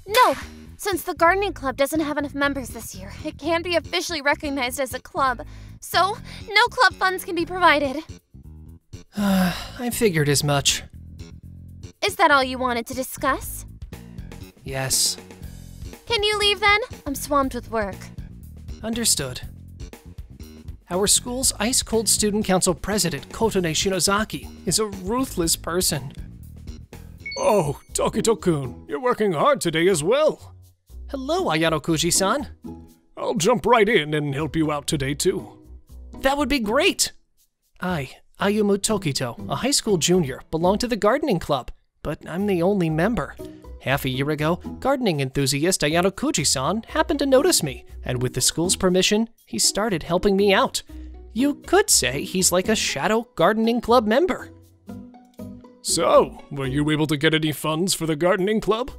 No! Since the gardening club doesn't have enough members this year, it can't be officially recognized as a club. So, no club funds can be provided. I figured as much. Is that all you wanted to discuss? Yes. Can you leave then? I'm swamped with work. Understood. Our school's ice-cold student council president, Kotone Shinozaki, is a ruthless person. Oh, Tokito-kun, you're working hard today as well. Hello, Ayano Kuji-san. I'll jump right in and help you out today too. That would be great! I, Ayumu Tokito, a high school junior, belong to the gardening club, but I'm the only member. Half a year ago, gardening enthusiast Ayano Kuji-san happened to notice me, and with the school's permission, he started helping me out. You could say he's like a shadow gardening club member. So, were you able to get any funds for the gardening club?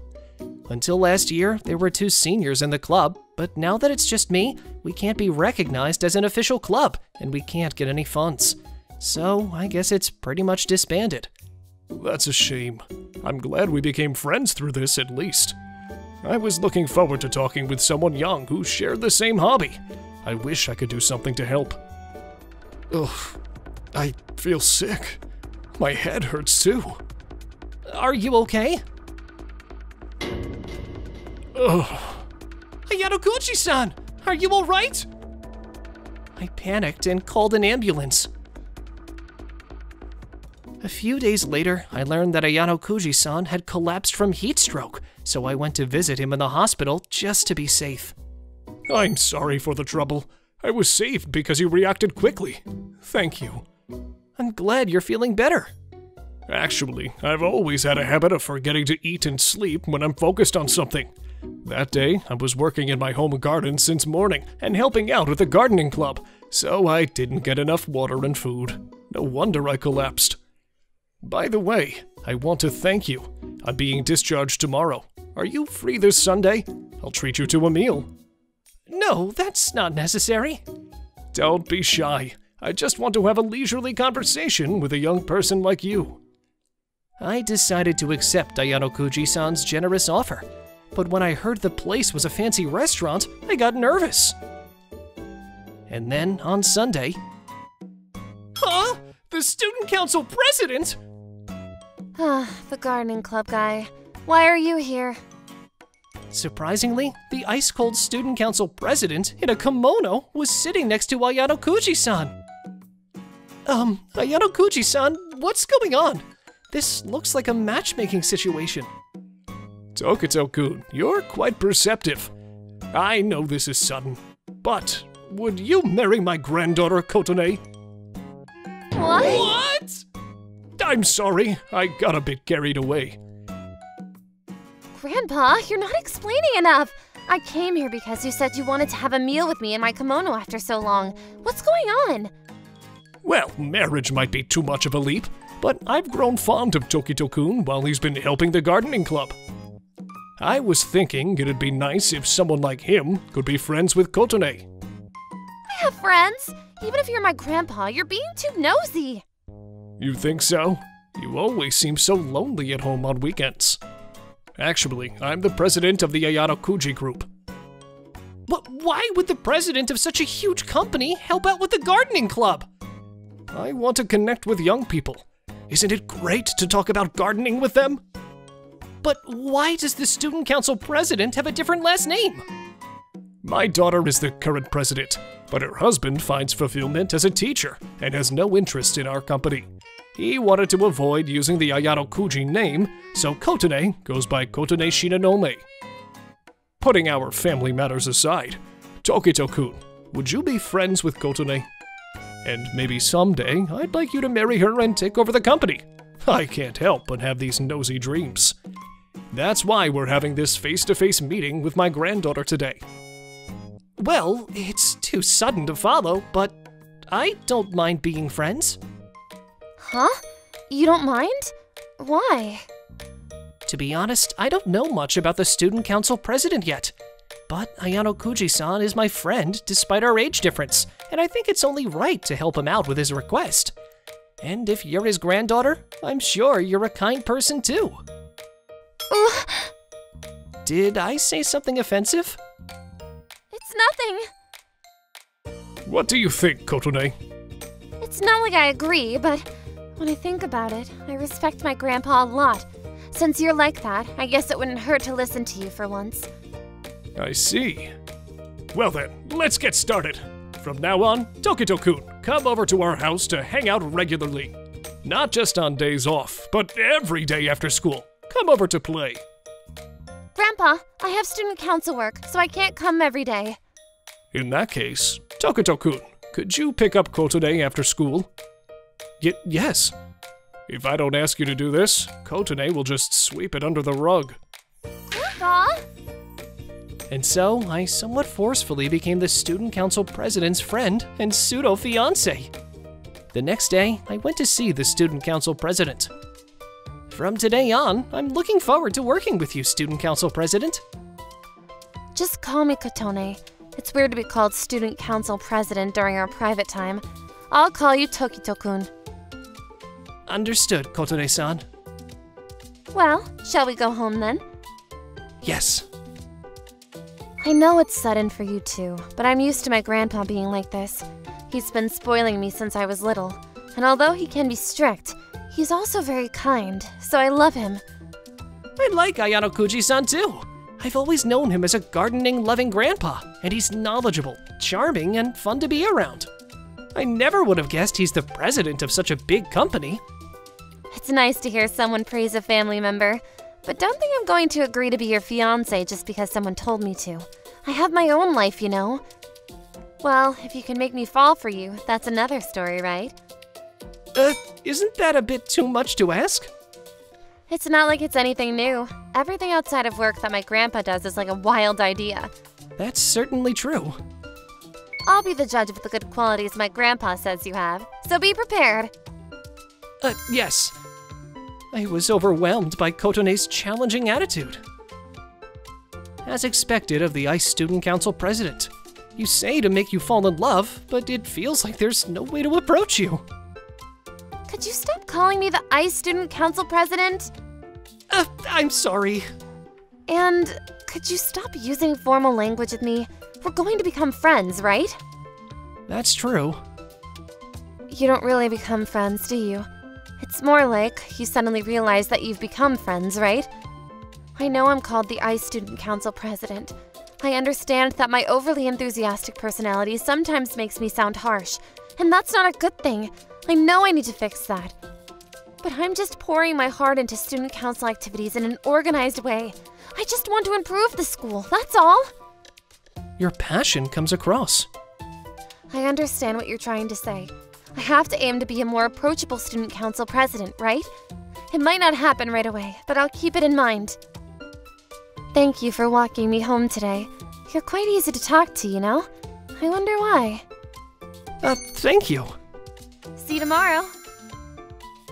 Until last year, there were 2 seniors in the club, but now that it's just me, we can't be recognized as an official club, and we can't get any funds. So, I guess it's pretty much disbanded. That's a shame. I'm glad we became friends through this at least. I was looking forward to talking with someone young who shared the same hobby. I wish I could do something to help. Ugh, I feel sick. My head hurts too. Are you okay? Ugh. Ayano Kuji-san, are you alright? I panicked and called an ambulance. A few days later, I learned that Ayano Kuji-san had collapsed from heat stroke, so I went to visit him in the hospital just to be safe. I'm sorry for the trouble. I was saved because you reacted quickly. Thank you. I'm glad you're feeling better. Actually, I've always had a habit of forgetting to eat and sleep when I'm focused on something. That day, I was working in my home garden since morning and helping out at the gardening club, so I didn't get enough water and food. No wonder I collapsed. By the way, I want to thank you. I'm being discharged tomorrow. Are you free this Sunday? I'll treat you to a meal. No, that's not necessary. Don't be shy. I just want to have a leisurely conversation with a young person like you. I decided to accept Ayano Kuji-san's generous offer, but when I heard the place was a fancy restaurant, I got nervous. And then, on Sunday... Huh? The student council president? The gardening club guy. Why are you here? Surprisingly, the ice-cold student council president in a kimono was sitting next to Ayano Kuji-san. Ayano Kuji-san, what's going on? This looks like a matchmaking situation. Tokito-kun, you're quite perceptive. I know this is sudden, but would you marry my granddaughter, Kotone? What? I'm sorry, I got a bit carried away. Grandpa, you're not explaining enough. I came here because you said you wanted to have a meal with me in my kimono after so long. What's going on? Well, marriage might be too much of a leap, but I've grown fond of Tokito-kun while he's been helping the gardening club. I was thinking it'd be nice if someone like him could be friends with Kotone. I have friends. Even if you're my grandpa, you're being too nosy. You think so? You always seem so lonely at home on weekends. Actually, I'm the president of the Ayano Kuji group. But why would the president of such a huge company help out with the gardening club? I want to connect with young people. Isn't it great to talk about gardening with them? But why does the student council president have a different last name? My daughter is the current president, but her husband finds fulfillment as a teacher and has no interest in our company. He wanted to avoid using the Ayano Kuji name, so Kotone goes by Kotone Shinonome. Putting our family matters aside, Tokito-kun, would you be friends with Kotone? And maybe someday, I'd like you to marry her and take over the company. I can't help but have these nosy dreams. That's why we're having this face-to-face meeting with my granddaughter today. Well, it's too sudden to follow, but I don't mind being friends. Huh? You don't mind? Why? To be honest, I don't know much about the student council president yet. But Ayano Kuji-san is my friend despite our age difference, and I think it's only right to help him out with his request. And if you're his granddaughter, I'm sure you're a kind person too. Did I say something offensive? It's nothing. What do you think, Kotone? It's not like I agree, but when I think about it, I respect my grandpa a lot. Since you're like that, I guess it wouldn't hurt to listen to you for once. I see. Well then, let's get started. From now on, Tokito-kun, come over to our house to hang out regularly. Not just on days off, but every day after school. Come over to play. Grandpa, I have student council work, so I can't come every day. In that case, Tokito-kun, could you pick up Kotone after school? Yes. If I don't ask you to do this, Kotone will just sweep it under the rug. Grandpa? And so, I somewhat forcefully became the student council president's friend and pseudo-fiancé. The next day, I went to see the student council president. From today on, I'm looking forward to working with you, student council president. Just call me Kotone. It's weird to be called student council president during our private time. I'll call you Tokito-kun. Understood, Kotone-san. Well, shall we go home then? Yes. I know it's sudden for you too, but I'm used to my grandpa being like this. He's been spoiling me since I was little, and although he can be strict, he's also very kind, so I love him. I like Ayano Kuji-san too. I've always known him as a gardening-loving grandpa, and he's knowledgeable, charming, and fun to be around. I never would have guessed he's the president of such a big company. It's nice to hear someone praise a family member, but don't think I'm going to agree to be your fiancé just because someone told me to. I have my own life, you know. Well, if you can make me fall for you, that's another story, right? Isn't that a bit too much to ask? It's not like it's anything new. Everything outside of work that my grandpa does is like a wild idea. That's certainly true. I'll be the judge of the good qualities my grandpa says you have, so be prepared. Yes. I was overwhelmed by Kotone's challenging attitude. As expected of the ICE Student Council president, you say to make you fall in love, but it feels like there's no way to approach you. Could you stop calling me the ICE Student Council president? I'm sorry. And could you stop using formal language with me? We're going to become friends, right? That's true. You don't really become friends, do you? It's more like you suddenly realize that you've become friends, right? I know I'm called the ICE Student Council president. I understand that my overly enthusiastic personality sometimes makes me sound harsh, and that's not a good thing. I know I need to fix that. But I'm just pouring my heart into student council activities in an organized way. I just want to improve the school, that's all. Your passion comes across. I understand what you're trying to say. I have to aim to be a more approachable student council president, right? It might not happen right away, but I'll keep it in mind. Thank you for walking me home today. You're quite easy to talk to, you know? I wonder why. Thank you. See you tomorrow.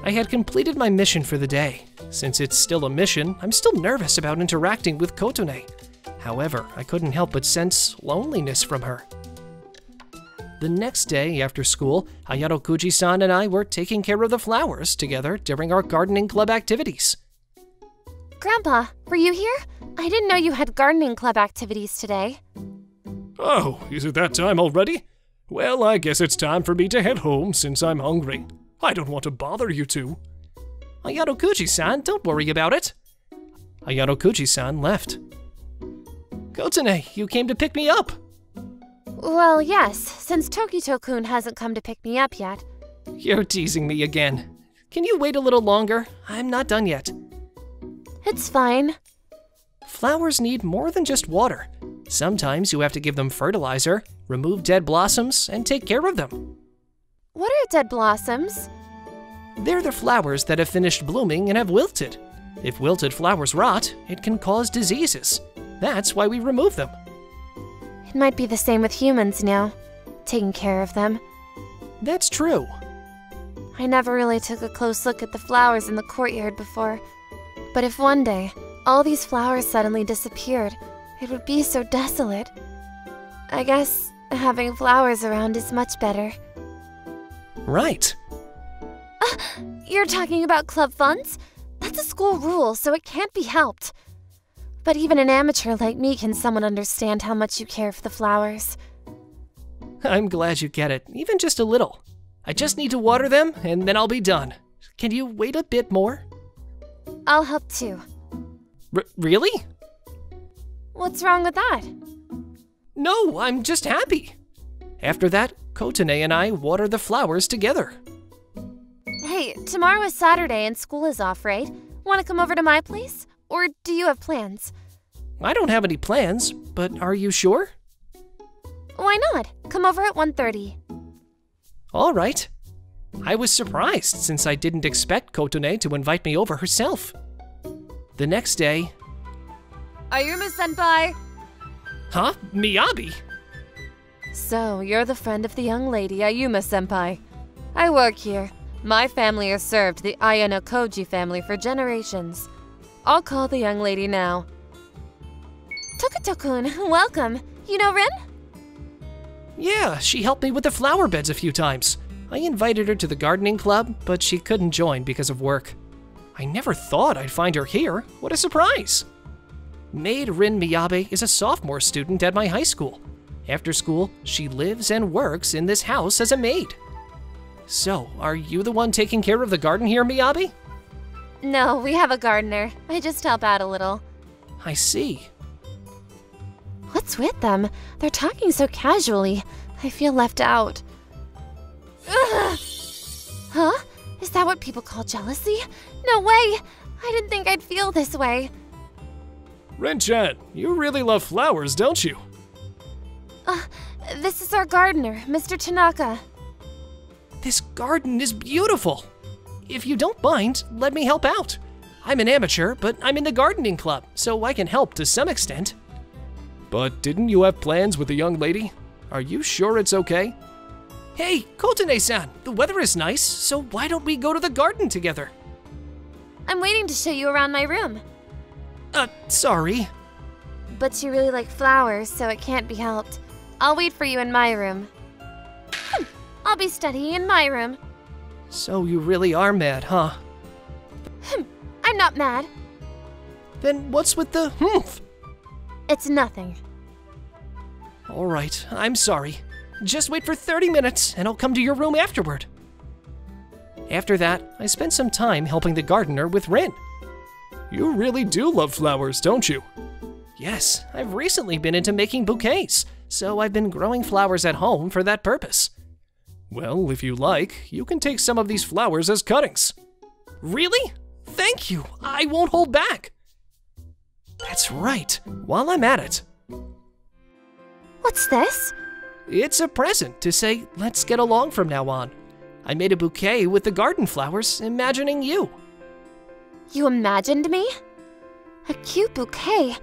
I had completed my mission for the day. Since it's still a mission, I'm still nervous about interacting with Kotone. However, I couldn't help but sense loneliness from her. The next day after school, Ayano Kuji-san and I were taking care of the flowers together during our gardening club activities. Grandpa, were you here? I didn't know you had gardening club activities today. Oh, is it that time already? Well, I guess it's time for me to head home since I'm hungry. I don't want to bother you two. Ayano Kuji-san, don't worry about it. Ayano Kuji-san left. Kotone, you came to pick me up. Well, yes, since Tokito-kun hasn't come to pick me up yet. You're teasing me again. Can you wait a little longer? I'm not done yet. It's fine. Flowers need more than just water. Sometimes you have to give them fertilizer, remove dead blossoms, and take care of them. What are dead blossoms? They're the flowers that have finished blooming and have wilted. If wilted flowers rot, it can cause diseases. That's why we remove them. It might be the same with humans now, taking care of them. That's true. I never really took a close look at the flowers in the courtyard before. But if one day, all these flowers suddenly disappeared, it would be so desolate. I guess having flowers around is much better. Right. You're talking about club funds? That's a school rule, so it can't be helped. but even an amateur like me can somewhat understand how much you care for the flowers. I'm glad you get it, even just a little. I just need to water them, and then I'll be done. Can you wait a bit more? I'll help too. Really? What's wrong with that? No, I'm just happy. After that, Kotane and I water the flowers together. Hey, tomorrow is Saturday and school is off, right? Want to come over to my place? Or do you have plans? I don't have any plans, but are you sure? Why not? Come over at 1:30. All right. I was surprised since I didn't expect Kotane to invite me over herself. The next day... Ayumu-senpai! Huh? Miyabi? So, you're the friend of the young lady, Ayuma-senpai. I work here. My family has served the Ayano Koji family for generations. I'll call the young lady now. Tokuto-kun, welcome. You know Rin? Yeah, she helped me with the flower beds a few times. I invited her to the gardening club, but she couldn't join because of work. I never thought I'd find her here. What a surprise! Maid Rin Miyabi is a sophomore student at my high school. After school, she lives and works in this house as a maid. So, are you the one taking care of the garden here, Miyabi? No, we have a gardener. I just help out a little. I see. What's with them? They're talking so casually. I feel left out. Ugh. Huh? Is that what people call jealousy? No way! I didn't think I'd feel this way. Rin-chan, you really love flowers, don't you? This is our gardener, Mr. Tanaka. This garden is beautiful. If you don't mind, let me help out. I'm an amateur, but I'm in the gardening club, so I can help to some extent. But didn't you have plans with the young lady? Are you sure it's okay? Hey, Kotane-san, the weather is nice, so why don't we go to the garden together? I'm waiting to show you around my room. Sorry. But you really like flowers, so it can't be helped. I'll wait for you in my room. I'll be studying in my room. So you really are mad, huh? I'm not mad. Then what's with the humph? It's nothing. All right, I'm sorry. Just wait for 30 minutes and I'll come to your room afterward. After that, I spent some time helping the gardener with Rin. You really do love flowers, don't you? Yes, I've recently been into making bouquets, so I've been growing flowers at home for that purpose. Well, if you like, you can take some of these flowers as cuttings. Really? Thank you. I won't hold back. That's right. While I'm at it. What's this? It's a present to say, let's get along from now on. I made a bouquet with the garden flowers, imagining you. You imagined me? A cute bouquet.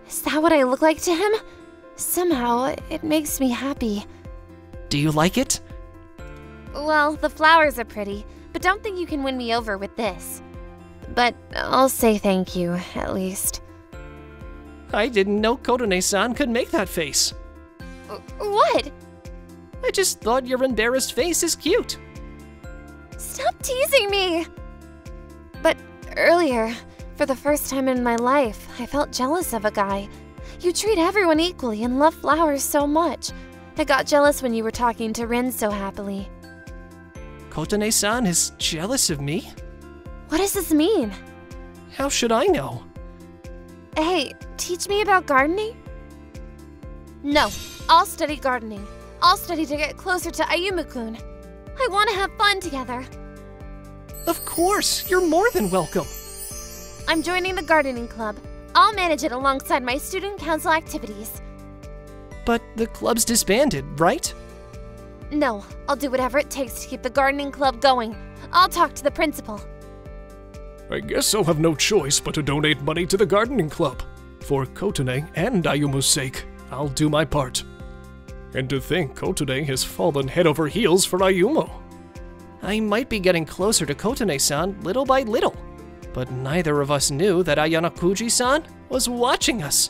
Is that what I look like to him? Somehow, it makes me happy. Do you like it? Well, the flowers are pretty, but don't think you can win me over with this. But I'll say thank you, at least. I didn't know Kotane-san could make that face. What? I just thought your embarrassed face is cute. Stop teasing me! But earlier, for the first time in my life, I felt jealous of a guy. You treat everyone equally and love flowers so much. I got jealous when you were talking to Rin so happily. Kotane-san is jealous of me? What does this mean? How should I know? Hey, teach me about gardening? No, I'll study gardening. I'll study to get closer to Ayumu-kun. I want to have fun together. Of course, you're more than welcome. I'm joining the gardening club. I'll manage it alongside my student council activities. But the club's disbanded, right? No, I'll do whatever it takes to keep the gardening club going. I'll talk to the principal. I guess I'll have no choice but to donate money to the gardening club. For Kotane and Ayumu's sake, I'll do my part. And to think Kotane has fallen head over heels for Ayumu. I might be getting closer to Kotane-san little by little, but neither of us knew that Ayano Kuji-san was watching us.